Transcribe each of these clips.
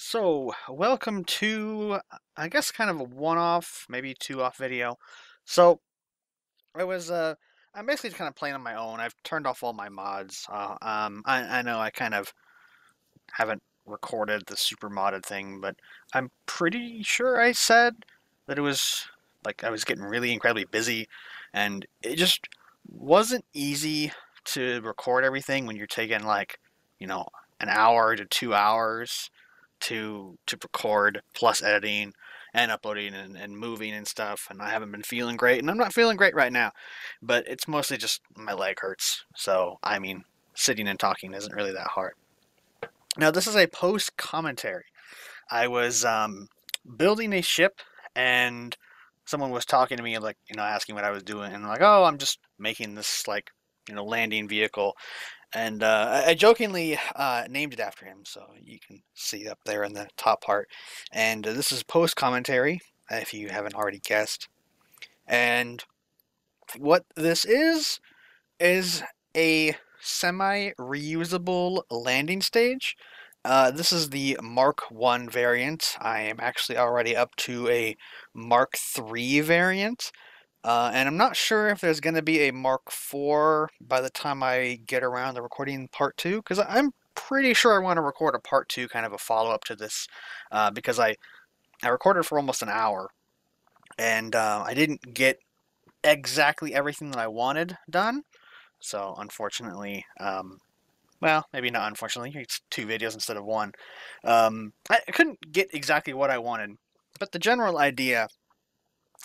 So, welcome to, I guess, kind of a one-off, maybe two-off video. So, I was, I'm basically just kind of playing on my own. I've turned off all my mods. I know I kind of haven't recorded the super modded thing, but I'm pretty sure I said that it was, like, I was getting really incredibly busy, and it just wasn't easy to record everything when you're taking, like, you know, an hour to 2 hours to record plus editing and uploading and moving and stuff, and I haven't been feeling great, and I'm not feeling great right now, but it's mostly just my leg hurts. So I mean, sitting and talking isn't really that hard. Now this is a post commentary. I was building a ship, and someone was talking to me, like, asking what I was doing, and I'm like, oh, I'm just making this, like, landing vehicle. And I jokingly named it after him, so you can see up there in the top part. And this is post commentary, if you haven't already guessed. And what this is a semi reusable landing stage. This is the Mark 1 variant. I am actually already up to a Mark 3 variant. And I'm not sure if there's going to be a Mark 4 by the time I get around to recording part 2, because I'm pretty sure I want to record a part 2, kind of a follow-up to this, because I recorded for almost an hour, and I didn't get exactly everything that I wanted done, so unfortunately, well, maybe not unfortunately, it's two videos instead of one. I couldn't get exactly what I wanted, but the general idea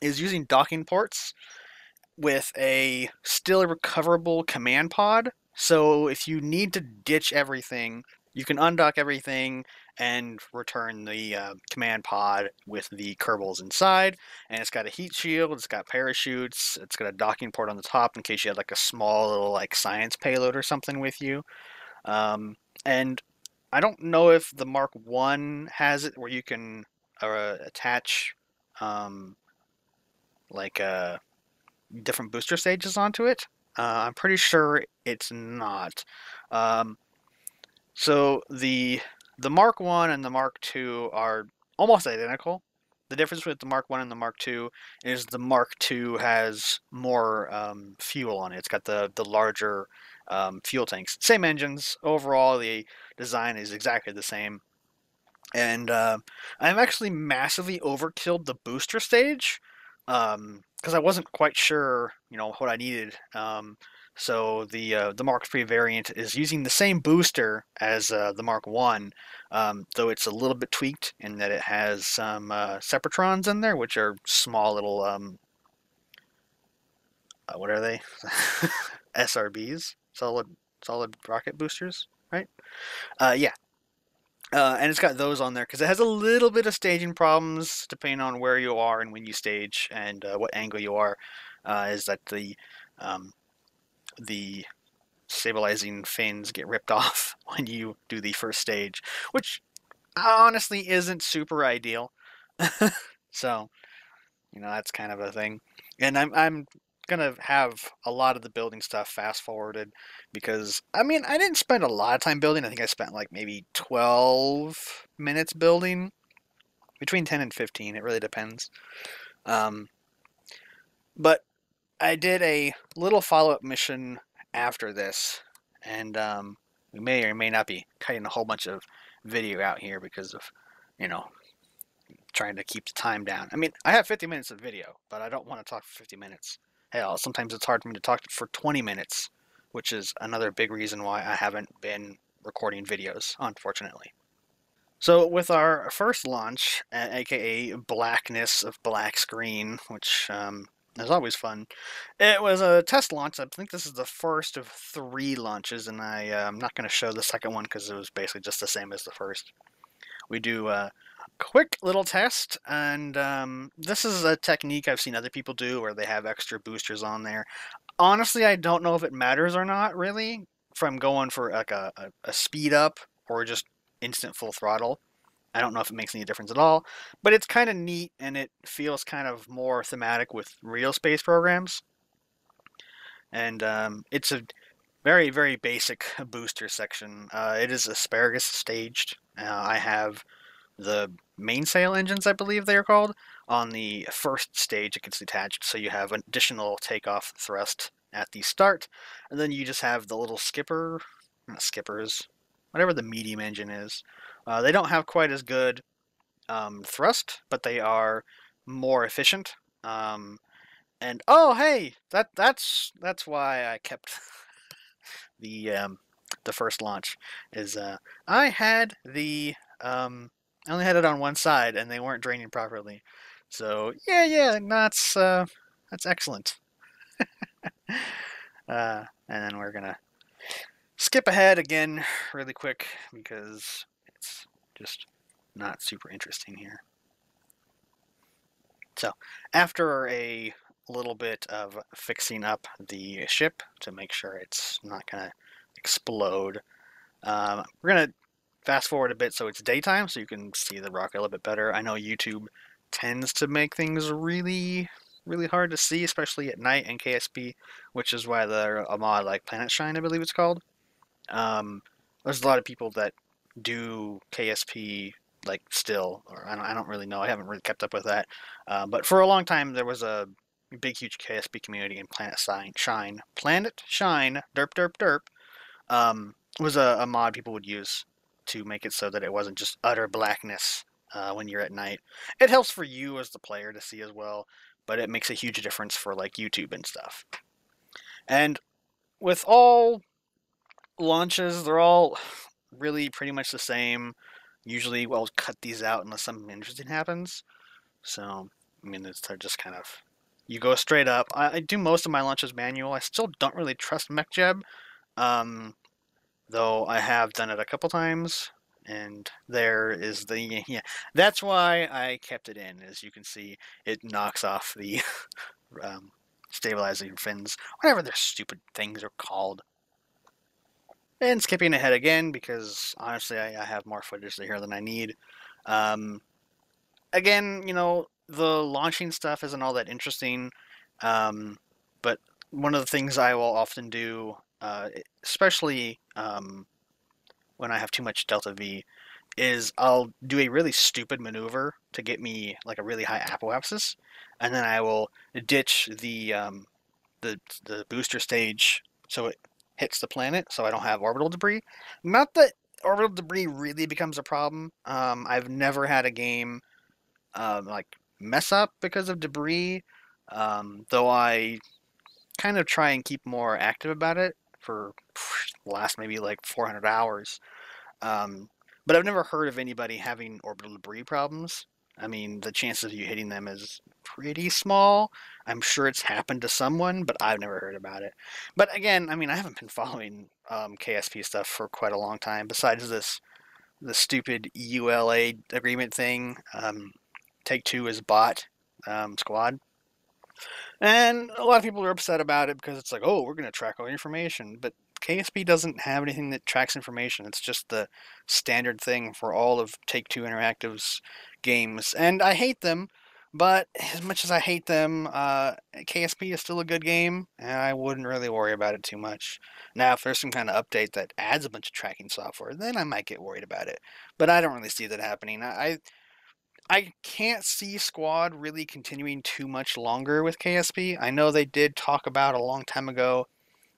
is using docking ports with a still recoverable command pod. So if you need to ditch everything, you can undock everything and return the command pod with the Kerbals inside. And it's got a heat shield, it's got parachutes, it's got a docking port on the top in case you had like a small little like science payload or something with you. And I don't know if the Mark One has it where you can attach like a different booster stages onto it. I'm pretty sure it's not. Um, so the Mark One and the Mark Two are almost identical. The difference with the Mark One and the Mark Two is the Mark Two has more fuel on it. It's got the larger fuel tanks. Same engines. Overall, the design is exactly the same. And I've actually massively overkilled the booster stage because I wasn't quite sure, what I needed. So the Mark III variant is using the same booster as the Mark One, though it's a little bit tweaked in that it has some Separatrons in there, which are small little what are they? SRBs, solid rocket boosters, right? Yeah, and it's got those on there because it has a little bit of staging problems depending on where you are and when you stage and what angle you are. Is that um, the stabilizing fins get ripped off when you do the first stage, which honestly isn't super ideal. So that's kind of a thing. And I'm gonna have a lot of the building stuff fast forwarded because I mean I didn't spend a lot of time building. I think I spent like maybe 12 minutes building, between 10 and 15. It really depends. Um, but I did a little follow-up mission after this, and we may or may not be cutting a whole bunch of video out here because of you know trying to keep the time down. I mean, I have 50 minutes of video, but I don't want to talk for 50 minutes. Hell, sometimes it's hard for me to talk for 20 minutes, which is another big reason why I haven't been recording videos, unfortunately. So with our first launch, aka Blackness of Black Screen, which is always fun, it was a test launch. I think this is the first of 3 launches, and I'm not going to show the second one because it was basically just the same as the first. We do a quick little test, and this is a technique I've seen other people do where they have extra boosters on there. Honestly, I don't know if it matters or not, really, from going for like a speed up or just instant full throttle. I don't know if it makes any difference at all, but it's kind of neat and it feels kind of more thematic with real space programs. And it's a very, very basic booster section. It is asparagus staged. I have the mainsail engines, I believe they are called. On the first stage, it gets detached, so you have an additional takeoff thrust at the start, and then you just have the little skipper, not skippers, whatever the medium engine is. They don't have quite as good thrust, but they are more efficient. And oh, hey, that's why I kept the um, the first launch. Is I had the I only had it on one side, and they weren't draining properly. So yeah, that's excellent. And then we're gonna skip ahead again really quick because it's just not super interesting here. So, after a little bit of fixing up the ship to make sure it's not going to explode, we're going to fast forward a bit so it's daytime so you can see the rocket a little bit better. I know YouTube tends to make things really hard to see, especially at night in KSP, which is why a mod like Planet Shine, I believe it's called, um, there's a lot of people that do KSP like still, or I don't really know. I haven't really kept up with that. But for a long time, there was a big, huge KSP community in Planet Shine, derp, derp, derp, was a mod people would use to make it so that it wasn't just utter blackness when you're at night. It helps for you as the player to see as well, but it makes a huge difference for like YouTube and stuff. And with all launches, they're all really pretty much the same. Usually, we'll cut these out unless something interesting happens. So, I mean, they're just kind of you go straight up. I do most of my launches manual. I still don't really trust MechJeb, um, though I have done it a couple times. And there is the yeah. That's why I kept it in. As you can see, it knocks off the um, stabilizing fins, whatever their stupid things are called. And skipping ahead again because honestly, I have more footage here than I need. Um, Again, the launching stuff isn't all that interesting, but one of the things I will often do, especially when I have too much delta V, is I'll do a really stupid maneuver to get me like a really high apoapsis, and then I will ditch the booster stage so it hits the planet, so I don't have orbital debris. Not that orbital debris really becomes a problem. I've never had a game like mess up because of debris, though I kind of try and keep more active about it for the last maybe like 400 hours. Um, but I've never heard of anybody having orbital debris problems. I mean, the chances of you hitting them is pretty small. I'm sure it's happened to someone, but I've never heard about it. But again, I mean, I haven't been following KSP stuff for quite a long time. Besides the stupid ULA agreement thing, Take Two is bot squad. And a lot of people are upset about it because it's like, oh, we're going to track all your information. But KSP doesn't have anything that tracks information. It's just the standard thing for all of Take Two Interactive's games. And I hate them, but as much as I hate them, KSP is still a good game, and I wouldn't really worry about it too much. Now, if there's some kind of update that adds a bunch of tracking software, then I might get worried about it. But I don't really see that happening. I can't see Squad really continuing too much longer with KSP. I know they did talk about a long time ago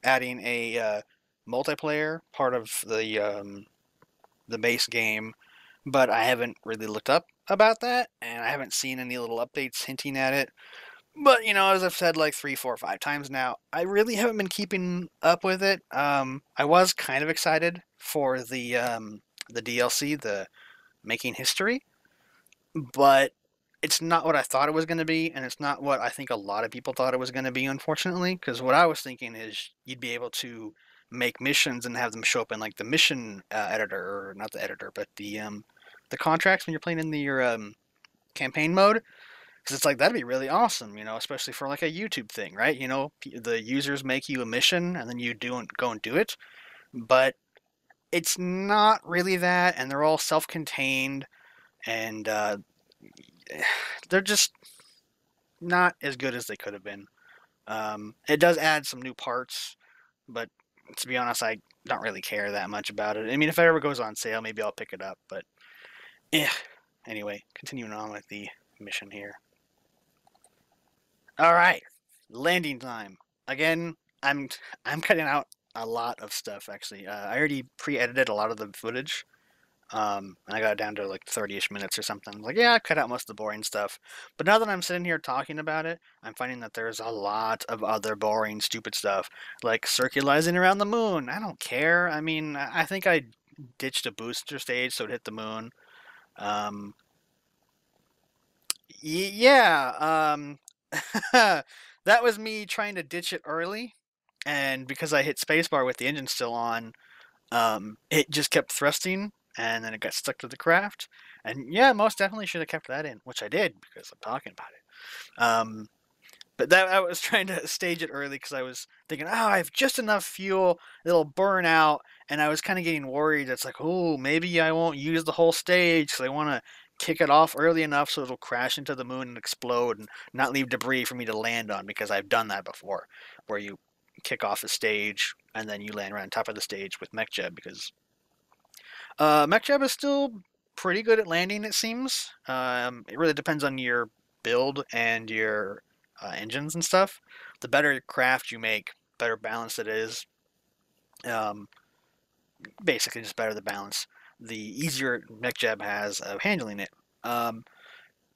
adding a multiplayer part of the base game, but I haven't really looked up about that, and I haven't seen any little updates hinting at it. But as I've said like 3, 4, 5 times now, I really haven't been keeping up with it. I was kind of excited for the DLC, the Making History, but it's not what I thought it was going to be, and it's not what I think a lot of people thought it was going to be, unfortunately. Because what I was thinking is you'd be able to make missions and have them show up in like the mission editor, or not the editor, but the contracts when you're playing in your campaign mode. Because it's like that'd be really awesome, especially for like a YouTube thing, right? The users make you a mission and then you go and do it, but it's not really that, and they're all self-contained, and they're just not as good as they could have been. It does add some new parts, but to be honest, I don't really care that much about it. I mean, if it ever goes on sale, maybe I'll pick it up, but yeah. anyway, continuing on with the mission here. All right, landing time. Again, I'm cutting out a lot of stuff actually. I already pre-edited a lot of the footage. And I got it down to like 30-ish minutes or something. Like, yeah, I cut out most of the boring stuff. But now that I'm sitting here talking about it, I'm finding that there's a lot of other boring, stupid stuff, like circularizing around the moon. I don't care. I mean, I think I ditched a booster stage so it hit the moon. Um, yeah, that was me trying to ditch it early, and because I hit spacebar with the engine still on, it just kept thrusting, and then it got stuck to the craft. And yeah, most definitely should have kept that in, which I did because I'm talking about it. But that I was trying to stage it early because I was thinking, oh, I have just enough fuel, it'll burn out, and I was kind of getting worried. It's like, oh, maybe I won't use the whole stage because I want to kick it off early enough so it'll crash into the moon and explode and not leave debris for me to land on, because I've done that before, where you kick off a stage and then you land right on top of the stage with MechJeb, because MechJeb is still pretty good at landing, it seems. It really depends on your build and your engines and stuff. The better craft you make, better balance it is. Um, Basically, just better the balance, the easier MechJeb has of handling it. Um,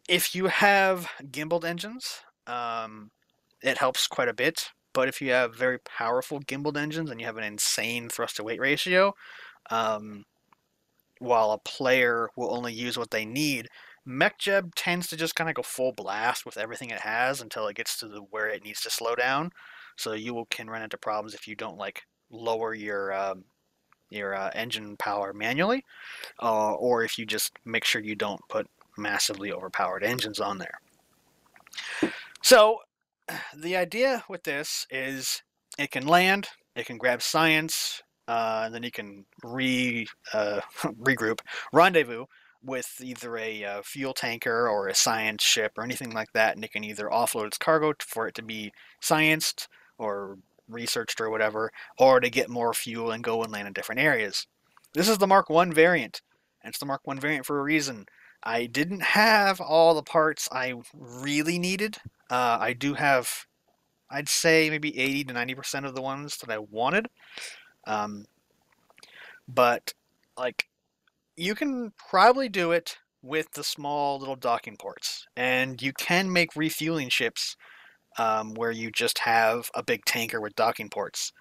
if you have gimbaled engines, it helps quite a bit. But if you have very powerful gimbaled engines and you have an insane thrust to weight ratio, um, while a player will only use what they need, MechJeb tends to just kind of go full blast with everything it has until it gets to where it needs to slow down. So can run into problems if you don't like lower your engine power manually, or if you just make sure you don't put massively overpowered engines on there. So the idea with this is it can land, it can grab science, and then you can regroup, rendezvous with either a fuel tanker or a science ship or anything like that, and it can either offload its cargo for it to be scienced or researched or whatever, or to get more fuel and go and land in different areas. This is the Mark 1 variant, and it's the Mark 1 variant for a reason. I didn't have all the parts I really needed. I do have, I'd say, maybe 80 to 90% of the ones that I wanted. Um, but, like, you can probably do it with the small little docking ports. And you can make refueling ships where you just have a big tanker with docking ports.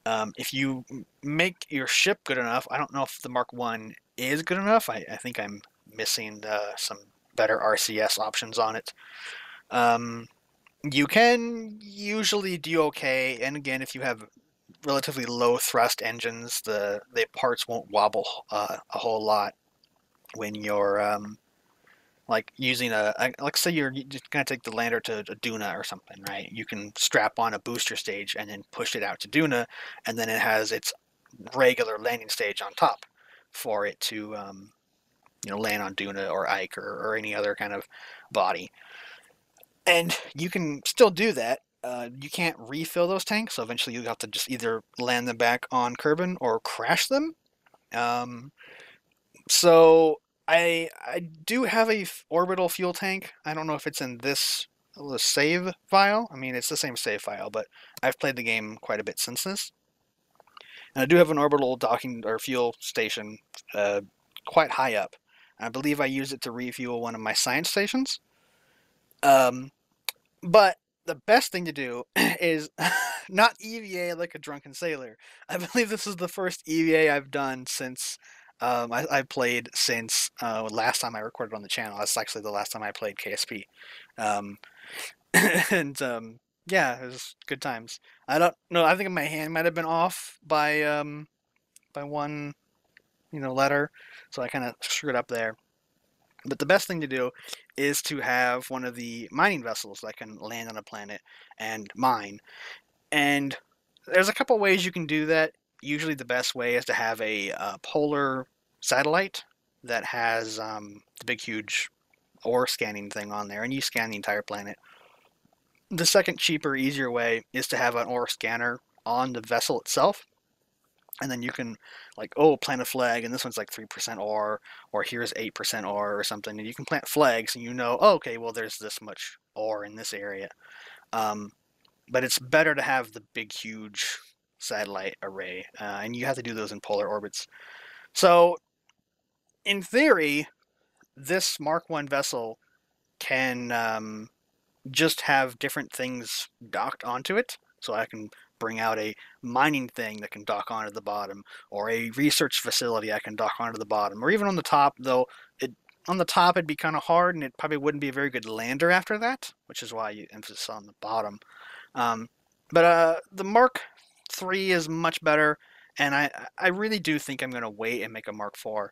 If you make your ship good enough, I don't know if the Mark 1 is good enough. I think I'm missing some better RCS options on it. You can usually do okay, and again, if you have relatively low thrust engines, the parts won't wobble a whole lot when you're like using like say you're just gonna take the lander to Duna or something, right? You can strap on a booster stage and then push it out to Duna, and then it has its regular landing stage on top for it to land on Duna or Ike or any other kind of body. And you can still do that. You can't refill those tanks, so eventually you have to just either land them back on Kerbin or crash them. Um, so I do have a orbital fuel tank. I don't know if it's in this save file. I mean, it's the same save file, but I've played the game quite a bit since this. And I do have an orbital docking or fuel station quite high up. I believe I use it to refuel one of my science stations. Um, But the best thing to do is not EVA like a drunken sailor. I believe this is the first EVA I've done since I played since last time I recorded on the channel. That's actually the last time I played KSP. Um, and yeah, it was good times. I don't know. I think my hand might have been off by one letter, so I kind of screwed up there. But the best thing to do is to have one of the mining vessels that can land on a planet and mine. And there's a couple ways you can do that. Usually the best way is to have a polar satellite that has the big huge ore scanning thing on there, and you scan the entire planet. The second cheaper, easier way is to have an ore scanner on the vessel itself. And then you can like, oh, plant a flag, and this one's like 3% or here's 8% or something, and you can plant flags, and oh, okay, well there's this much or in this area. Um, but it's better to have the big, huge satellite array, and you have to do those in polar orbits. So in theory, this Mark One vessel can just have different things docked onto it. So I can bring out a mining thing that can dock onto the bottom, or a research facility I can dock onto the bottom, or even on the top. Though on the top it'd be kind of hard, and it probably wouldn't be a very good lander after that, which is why you emphasize on the bottom. Um, but the Mark III is much better, and I really do think I'm going to wait and make a Mark IV.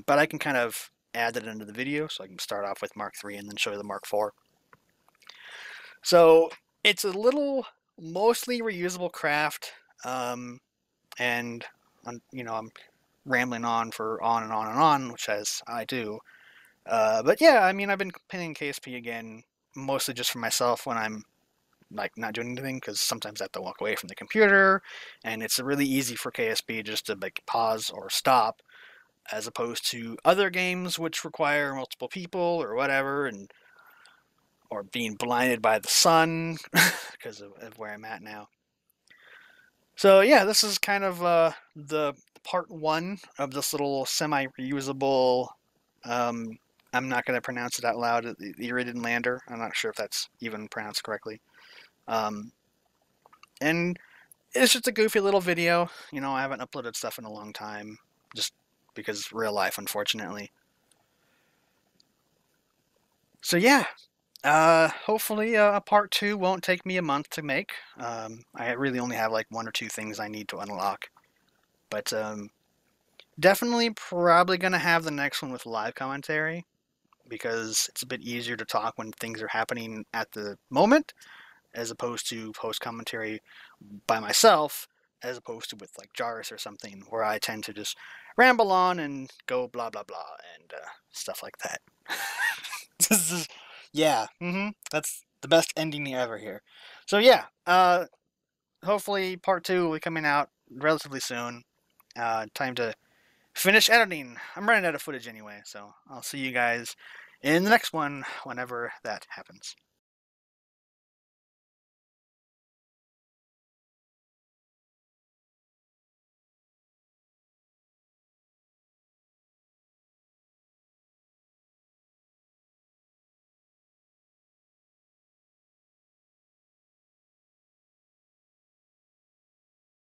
But I can kind of add that into the video, so I can start off with Mark III and then show you the Mark IV. So it's a little mostly reusable craft, and I'm rambling on for on and on and on, which as I do. But yeah, I mean, I've been playing KSP again, mostly just for myself when I'm like not doing anything, because sometimes I have to walk away from the computer, and it's really easy for KSP just to like pause or stop, as opposed to other games which require multiple people or whatever, and or being blinded by the sun because of where I'm at now. So yeah, this is kind of the part one of this little semi-reusable. Um, I'm not going to pronounce it out loud. The Iridian lander. I'm not sure if that's even pronounced correctly. Um, and it's just a goofy little video. I haven't uploaded stuff in a long time, just because real life, unfortunately. So yeah, hopefully part two won't take me a month to make. I really only have like one or two things I need to unlock. But definitely probably going to have the next one with live commentary, because it's a bit easier to talk when things are happening at the moment, as opposed to post commentary by myself, as opposed to with like Jarvis or something, where I tend to just ramble on and go blah blah blah and stuff like that. This is, yeah, that's the best ending ever here. So yeah, hopefully part two will be coming out relatively soon. Time to finish editing. I'm running out of footage anyway, so I'll see you guys in the next one whenever that happens.